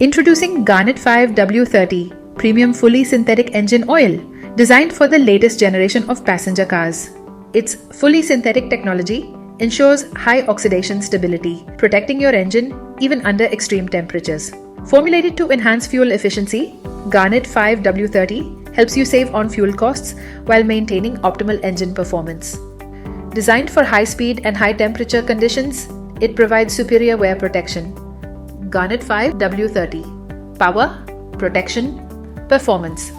Introducing Garnet 5 W30 Premium Fully Synthetic Engine Oil, designed for the latest generation of passenger cars. Its fully synthetic technology ensures high oxidation stability, protecting your engine even under extreme temperatures. Formulated to enhance fuel efficiency, Garnet 5 W30 helps you save on fuel costs while maintaining optimal engine performance. Designed for high speed and high temperature conditions, it provides superior wear protection. Garnet 5 W30. Power, protection, performance.